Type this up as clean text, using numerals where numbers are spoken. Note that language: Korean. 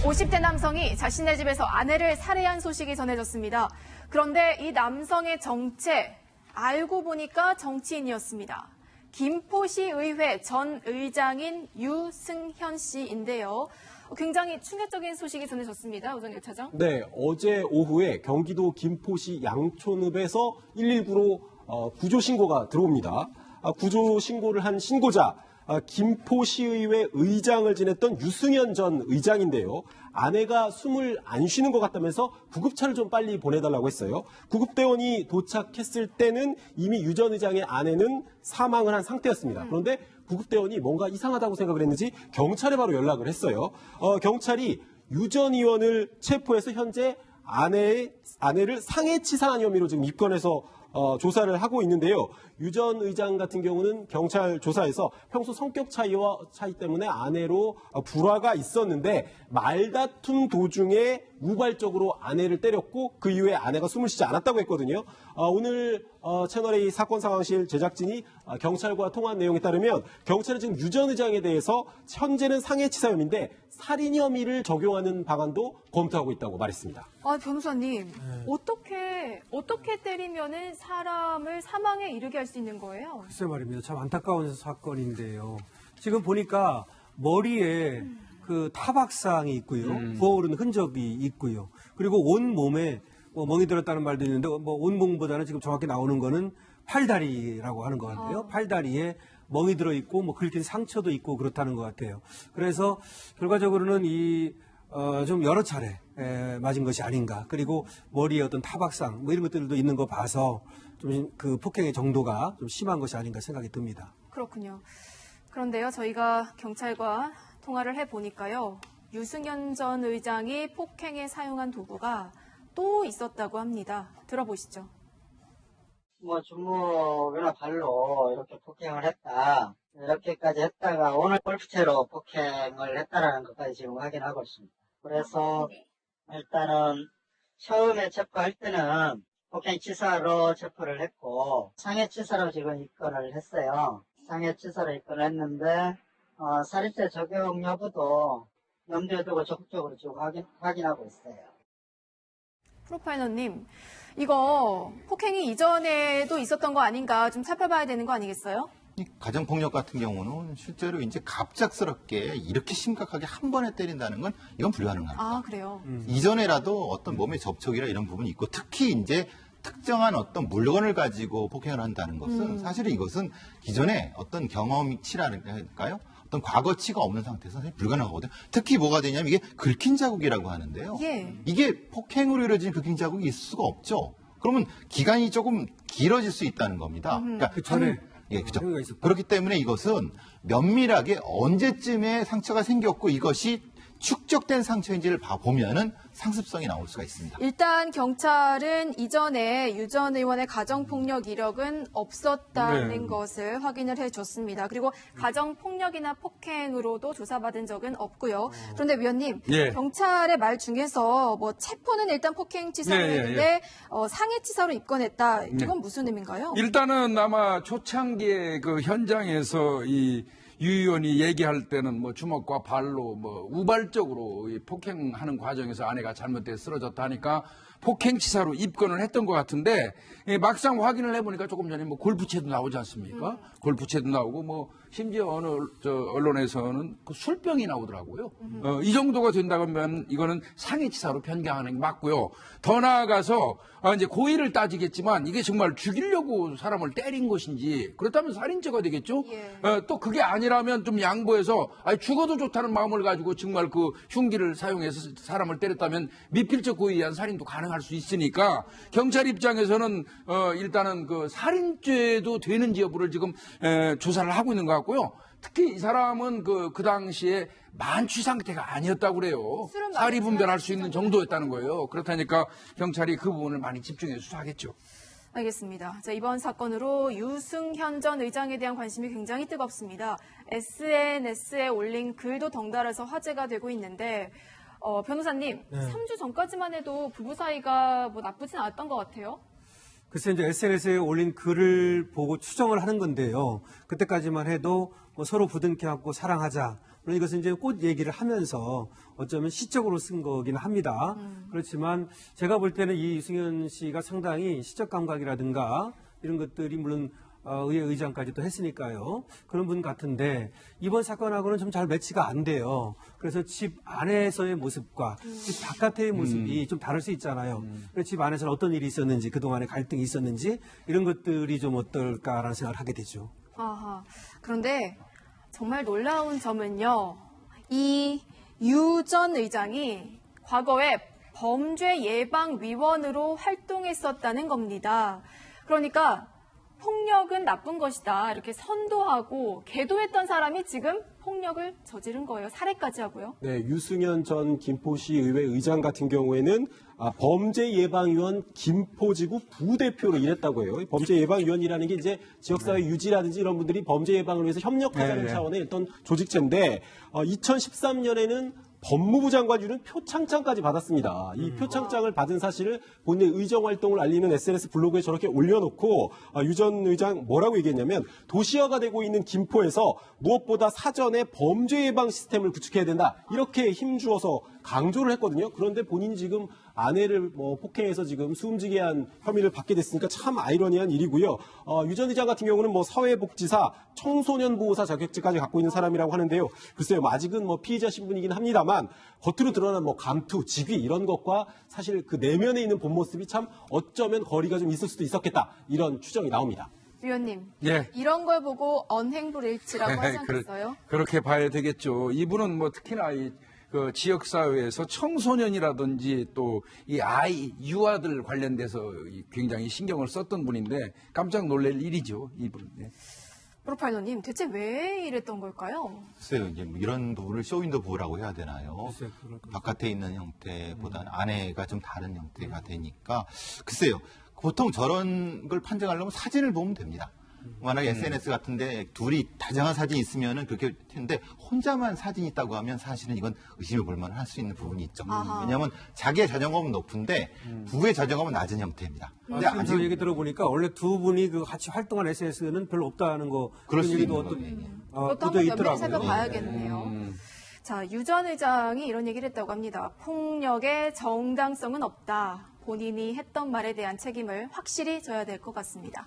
50대 남성이 자신의 집에서 아내를 살해한 소식이 전해졌습니다. 그런데 이 남성의 정체, 알고 보니까 정치인이었습니다. 김포시의회 전 의장인 유승현 씨인데요. 굉장히 충격적인 소식이 전해졌습니다. 오정혁 차장. 네, 어제 오후에 경기도 김포시 양촌읍에서 119로 구조 신고가 들어옵니다. 구조 신고를 한 신고자, 김포시의회 의장을 지냈던 유승현 전 의장인데요. 아내가 숨을 안 쉬는 것 같다면서 구급차를 좀 빨리 보내달라고 했어요. 구급대원이 도착했을 때는 이미 유 전 의장의 아내는 사망을 한 상태였습니다. 그런데 구급대원이 뭔가 이상하다고 생각을 했는지 경찰에 바로 연락을 했어요. 경찰이 유 전 의원을 체포해서 현재 아내를 상해치사한 혐의로 지금 입건해서 조사를 하고 있는데요. 유 전 의장 같은 경우는 경찰 조사에서 평소 성격 차이 때문에 아내로 불화가 있었는데 말다툼 도중에 우발적으로 아내를 때렸고 그 이후에 아내가 숨을 쉬지 않았다고 했거든요. 오늘 채널A 사건 상황실 제작진이 경찰과 통화한 내용에 따르면 경찰은 지금 유 전 의장에 대해서 현재는 상해치사 혐의인데 살인 혐의를 적용하는 방안도 검토하고 있다고 말했습니다. 변호사님, 어떻게 때리면은 사람을 사망에 이르게 할 수 있는 거예요? 글쎄 말입니다. 참 안타까운 사건인데요. 지금 보니까 머리에 그 타박상이 있고요. 부어오르는 흔적이 있고요. 그리고 온 몸에 멍이 들었다는 말도 있는데 온 몸보다는 지금 정확히 나오는 거는 팔다리라고 하는 것 같아요. 팔다리에 멍이 들어있고 긁힌 상처도 있고 그렇다는 것 같아요. 그래서 결과적으로는 좀 여러 차례 맞은 것이 아닌가. 그리고 머리에 어떤 타박상 이런 것들도 있는 거 봐서 좀 그 폭행의 정도가 좀 심한 것이 아닌가 생각이 듭니다. 그렇군요. 그런데요, 저희가 경찰과 통화를 해보니까요. 유승현 전 의장이 폭행에 사용한 도구가 또 있었다고 합니다. 들어보시죠. 주먹이나 발로 이렇게 폭행을 했다. 이렇게까지 했다가 오늘 골프채로 폭행을 했다라는 것까지 지금 확인하고 있습니다. 그래서 일단은 처음에 체포할 때는 폭행치사로 체포를 했고 상해치사로 지금 입건을 했어요. 상해치사로 입건을 했는데 살인죄 적용 여부도 염두에 두고 적극적으로 지금 확인하고 있어요. 프로파일러님, 이거 폭행이 이전에도 있었던 거 아닌가 좀 살펴봐야 되는 거 아니겠어요? 가정폭력 같은 경우는 실제로 이제 갑작스럽게 이렇게 심각하게 한 번에 때린다는 건 이건 불가능합니다. 아, 그래요? 이전에라도 어떤 몸의 접촉이나 이런 부분이 있고 특히 이제 특정한 어떤 물건을 가지고 폭행을 한다는 것은 사실은 이것은 기존에 어떤 경험치랄까요? 어떤 과거치가 없는 상태에서 사실 불가능하거든요. 특히 뭐가 되냐면 이게 긁힌 자국이라고 하는데요. 예. 이게 폭행으로 이루어진 긁힌 자국이 있을 수가 없죠. 그러면 기간이 조금 길어질 수 있다는 겁니다. 그러니까 그 전에 예, 그렇죠. 그렇기 때문에 이것은 면밀하게 언제쯤에 상처가 생겼고 이것이 축적된 상처인지를 보면은 상습성이 나올 수가 있습니다. 일단 경찰은 이전에 유 전 의원의 가정폭력 이력은 없었다는 것을 확인을 해줬습니다. 그리고 가정폭력이나 폭행으로도 조사받은 적은 없고요. 그런데 위원님, 경찰의 말 중에서 체포는 일단 폭행치사로 했는데 상해치사로 입건했다. 이건 무슨 의미인가요? 일단은 아마 초창기에 그 현장에서 유 의원이 얘기할 때는 주먹과 발로 우발적으로 폭행하는 과정에서 아내가 잘못돼 쓰러졌다 하니까 폭행치사로 입건을 했던 것 같은데 막상 확인을 해보니까 조금 전에 골프채도 나오지 않습니까? 골프채도 나오고 심지어 어느 언론에서는 그 술병이 나오더라고요. 이 정도가 된다면 이거는 상해치사로 변경하는 게 맞고요. 더 나아가서 이제 고의를 따지겠지만 이게 정말 죽이려고 사람을 때린 것인지 그렇다면 살인죄가 되겠죠. 또 그게 아니라면 좀 양보해서 죽어도 좋다는 마음을 가지고 정말 그 흉기를 사용해서 사람을 때렸다면 미필적 고의에 의한 살인도 가능할 수 있으니까 경찰 입장에서는 일단은 그 살인죄도 되는지 여부를 지금 조사를 하고 있는 것 같고요. 특히 이 사람은 그 당시에 만취 상태가 아니었다고 그래요. 사리 분별할 수 있는 정도였다는 거예요. 그렇다니까 경찰이 그 부분을 많이 집중해서 수사하겠죠. 알겠습니다. 자, 이번 사건으로 유승현 전 의장에 대한 관심이 굉장히 뜨겁습니다. SNS에 올린 글도 덩달아서 화제가 되고 있는데 변호사님, 3주 전까지만 해도 부부 사이가 나쁘진 않았던 것 같아요. 글쎄 이제 SNS에 올린 글을 보고 추정을 하는 건데요. 그때까지만 해도 서로 부둥켜 안고 사랑하자 물론 이것은 이제 꽃 얘기를 하면서 어쩌면 시적으로 쓴 거긴 합니다. 그렇지만 제가 볼 때는 이 유승현 씨가 상당히 시적 감각이라든가 이런 것들이 물론 의회 의장까지도 했으니까요. 그런 분 같은데 이번 사건하고는 좀 잘 매치가 안 돼요. 그래서 집 안에서의 모습과 집 바깥의 모습이 좀 다를 수 있잖아요. 그래서 집 안에서는 어떤 일이 있었는지 그동안에 갈등이 있었는지 이런 것들이 좀 어떨까라는 생각을 하게 되죠. 아하. 그런데 정말 놀라운 점은요. 이 유 전 의장이 과거에 범죄예방위원으로 활동했었다는 겁니다. 그러니까 폭력은 나쁜 것이다. 이렇게 선도하고 계도했던 사람이 지금 폭력을 저지른 거예요. 살해까지 하고요. 네, 유승현 전 김포시 의회 의장 같은 경우에는 범죄예방위원 김포지구 부대표로 일했다고 해요. 범죄예방위원이라는 게 이제 지역사회 유지라든지 이런 분들이 범죄 예방을 위해서 협력하자는 네. 차원의 어떤 조직체인데 2013년에는 법무부 장관주는 표창장까지 받았습니다. 이 표창장을 받은 사실을 본인의 의정 활동을 알리는 SNS 블로그에 저렇게 올려놓고 유 전 의장 뭐라고 얘기했냐면 도시화가 되고 있는 김포에서 무엇보다 사전에 범죄 예방 시스템을 구축해야 된다. 이렇게 힘주어서 강조를 했거든요. 그런데 본인이 지금 아내를 폭행해서 지금 숨지게 한 혐의를 받게 됐으니까 참 아이러니한 일이고요. 유 전 의장 같은 경우는 사회복지사, 청소년 보호사 자격증까지 갖고 있는 사람이라고 하는데요. 글쎄요, 아직은 피의자 신분이긴 합니다만 겉으로 드러난 감투, 직위 이런 것과 사실 그 내면에 있는 본 모습이 참 어쩌면 거리가 좀 있을 수도 있었겠다. 이런 추정이 나옵니다. 위원님, 예. 이런 걸 보고 언행불일치라고 하지 않겠어요? 그렇게 봐야 되겠죠. 이분은 특히나 그 지역사회에서 청소년이라든지 또 이 아이, 유아들 관련돼서 굉장히 신경을 썼던 분인데 깜짝 놀랄 일이죠, 이분. 예. 프로파일러님, 대체 왜 이랬던 걸까요? 글쎄요, 이제 이런 부분을 쇼윈도 부라고 해야 되나요? 글쎄요, 그럴까요? 바깥에 있는 형태보다는 안에가 좀 다른 형태가 되니까 글쎄요. 보통 저런 걸 판정하려면 사진을 보면 됩니다. 만약에 SNS 같은데 둘이 다정한 사진이 있으면은 그렇게 했는데 혼자만 사진이 있다고 하면 사실은 이건 의심해 볼 만할 수 있는 부분이 있죠. 아하. 왜냐하면 자기의 자존감은 높은데 부부의 자존감은 낮은 형태입니다. 근데 지금 저 얘기 들어보니까 원래 두 분이 같이 활동한 SNS는 별로 없다는 거 그럴 그런 수 얘기도 있는 어떤 거예요. 그것도 보도에 한번 면밀히 있더라고요. 살펴봐야겠네요. 자, 유 전 의장이 이런 얘기를 했다고 합니다. 폭력의 정당성은 없다. 본인이 했던 말에 대한 책임을 확실히 져야 될 것 같습니다.